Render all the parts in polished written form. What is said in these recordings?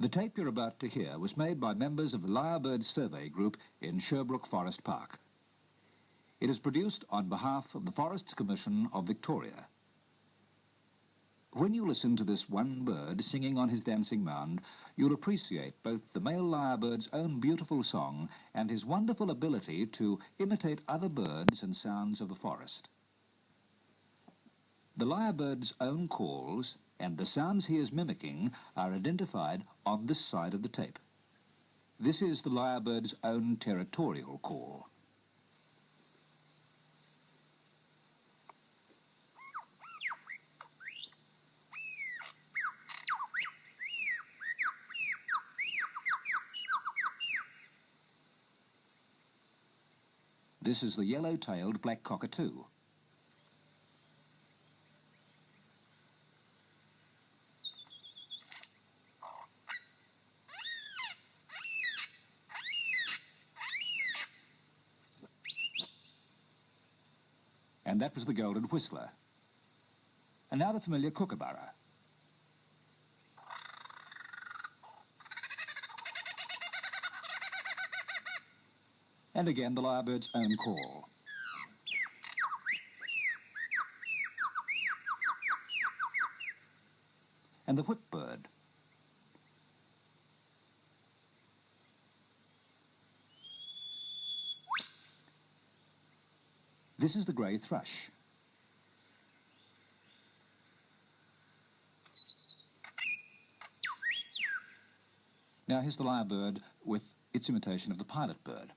The tape you're about to hear was made by members of the Lyrebird Survey Group in Sherbrooke Forest Park. It is produced on behalf of the Forests Commission of Victoria. When you listen to this one bird singing on his dancing mound, you'll appreciate both the male lyrebird's own beautiful song and his wonderful ability to imitate other birds and sounds of the forest. The lyrebird's own calls and the sounds he is mimicking are identified on this side of the tape. This is the lyrebird's own territorial call. This is the yellow-tailed black cockatoo. And that was the golden whistler. And now the familiar kookaburra. And again the lyrebird's own call. And the whipbird. This is the grey thrush. Now here's the lyrebird with its imitation of the pilot bird.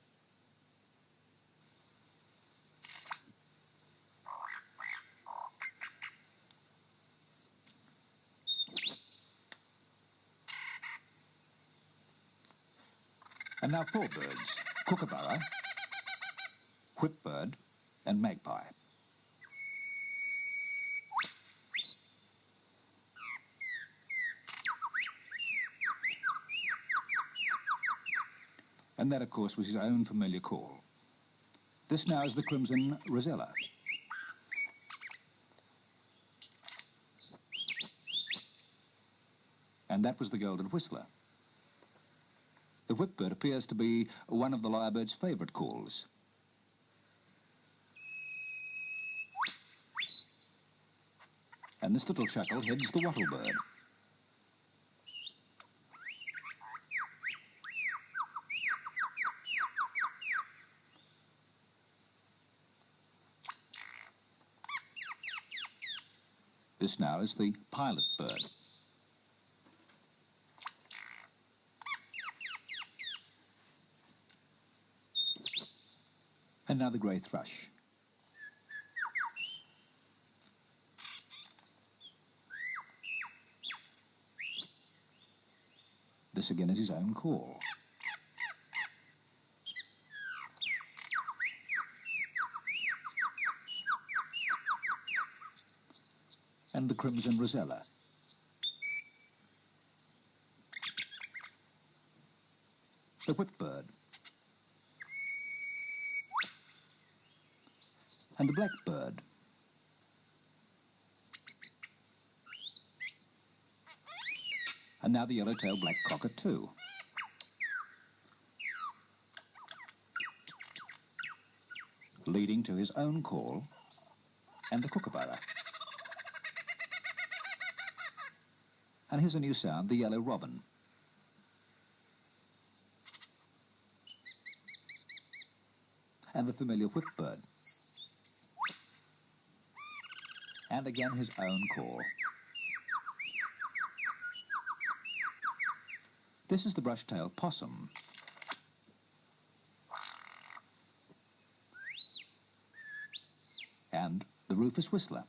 And now four birds: kookaburra, whipbird, and magpie. And that, of course, was his own familiar call. This now is the crimson rosella. And that was the golden whistler. The whipbird appears to be one of the lyrebird's favourite calls. And this little chucklehead's the wattlebird. This now is the pilot bird. And now the grey thrush. This again is his own call. And the crimson rosella. The whipbird. And the blackbird. And now the yellow-tailed black cockatoo. Leading to his own call and the kookaburra. And here's a new sound, the yellow robin. And the familiar whipbird. And again his own call. This is the brush-tailed possum. And the rufous whistler.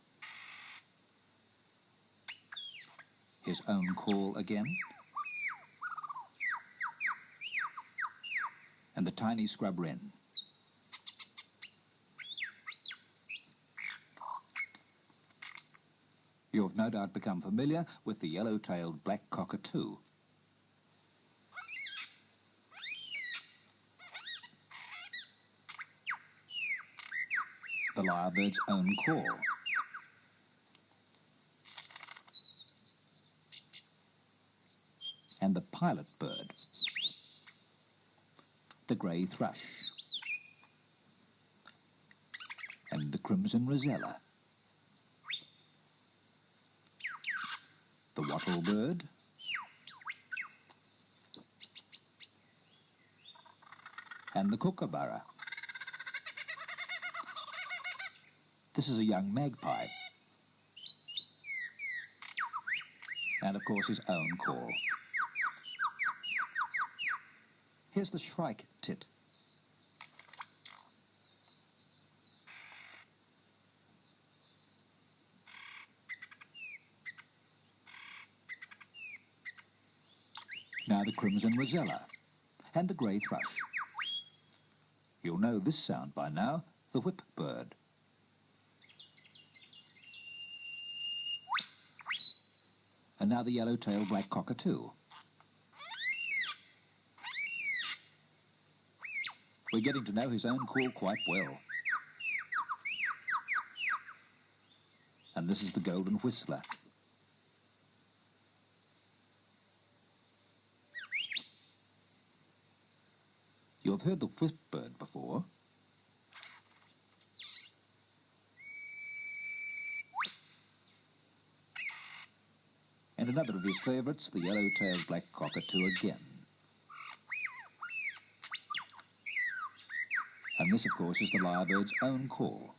His own call again. And the tiny scrub wren. You've no doubt become familiar with the yellow-tailed black cockatoo. The lyrebird's own call. and the pilot bird, the grey thrush, and the crimson rosella, the wattle bird, and the kookaburra. This is a young magpie, and of course his own call. Here's the shrike tit. Now the crimson rosella and the grey thrush. You'll know this sound by now, the whip bird. And now the yellow-tailed black cockatoo. We're getting to know his own call quite well. And this is the golden whistler. You've heard the whip bird before. And another of his favourites, the yellow-tailed black cockatoo again. And this, of course, is the lyrebird's own call.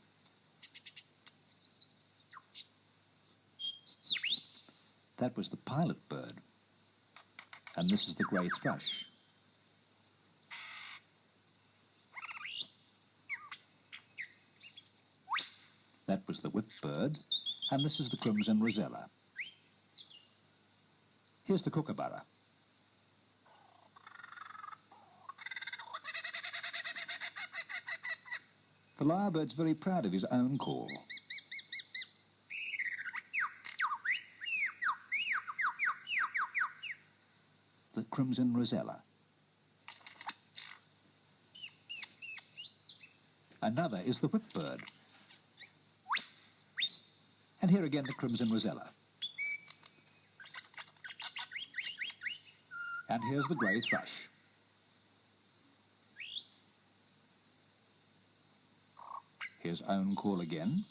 That was the pilot bird. And this is the grey thrush. That was the whip bird, and this is the crimson rosella. Here's the kookaburra. The lyrebird's very proud of his own call. The crimson rosella. Another is the whip bird. And here again the crimson rosella. And here's the grey thrush. His own call again.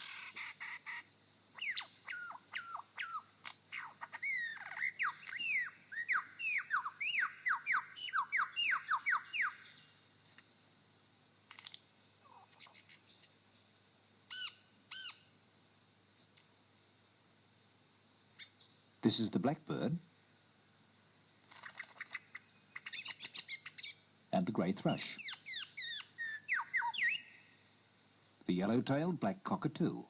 This is the blackbird and the grey thrush. The yellow-tailed black cockatoo.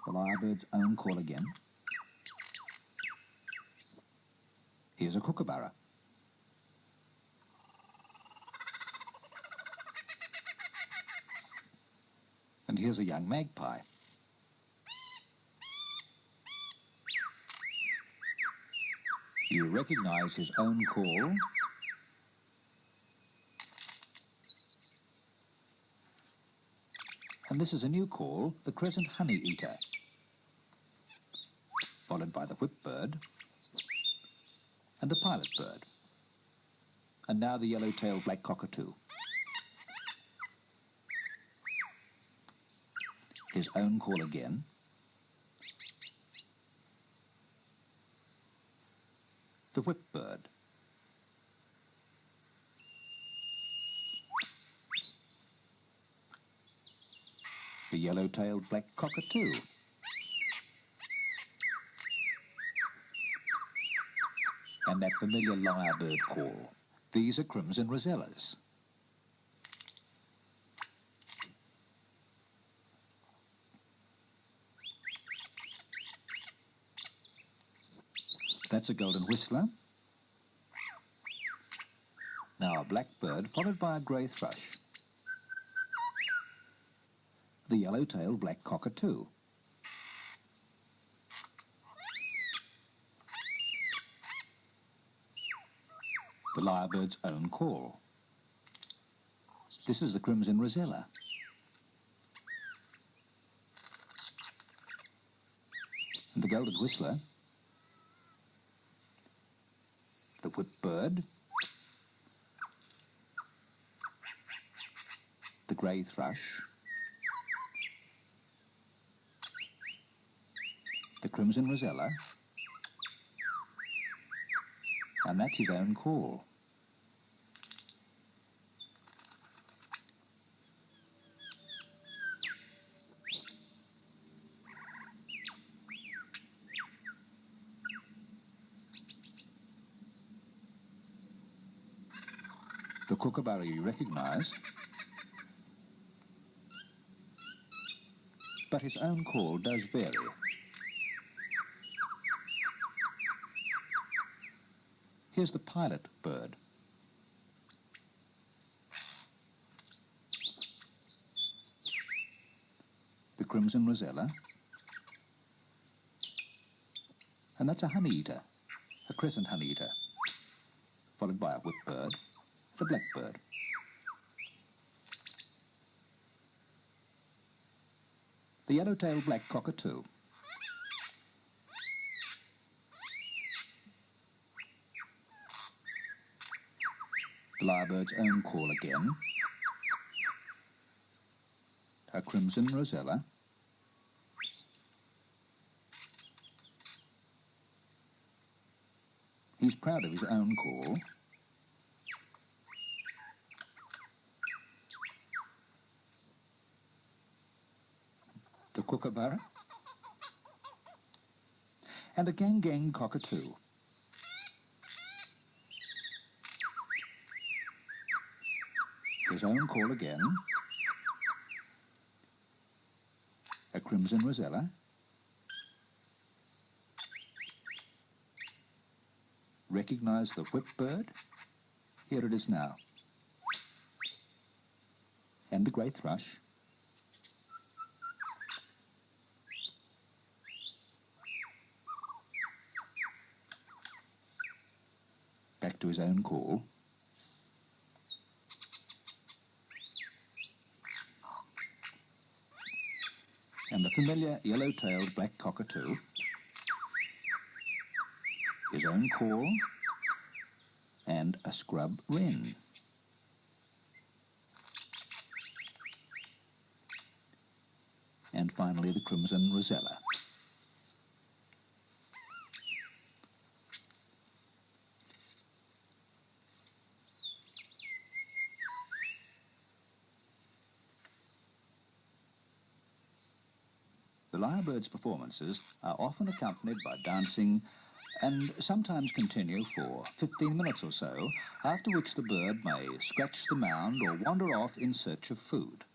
The lyrebird's own call again. Here's a kookaburra. And here's a young magpie. You recognise his own call. And this is a new call, the crescent honey-eater, followed by the whip bird and the pilot bird. And now the yellow-tailed black cockatoo. His own call again. The whip bird. The yellow-tailed black cockatoo. And that familiar lyrebird call. These are crimson rosellas. That's a golden whistler. Now a blackbird followed by a grey thrush. The yellow-tailed black cockatoo. The lyrebird's own call. This is the crimson rosella. golden whistler, the whip-bird, the grey thrush, the crimson rosella, and that's his own call. The kookaburra you recognise, but his own call does vary. Here's the pilot bird. The crimson rosella, and that's a honey-eater, a crescent honey-eater, followed by a whip-bird, the blackbird. The yellow-tailed black cockatoo. The lyrebird's own call again. A crimson rosella. He's proud of his own call. The kookaburra, and a gang cockatoo. His own call again, a crimson rosella, recognise the whip-bird, here it is now, and the grey thrush, back to his own call. And the familiar yellow-tailed black cockatoo, his own call, and a scrub wren. And finally the crimson rosella. The lyrebird's performances are often accompanied by dancing and sometimes continue for 15 minutes or so, after which the bird may scratch the mound or wander off in search of food.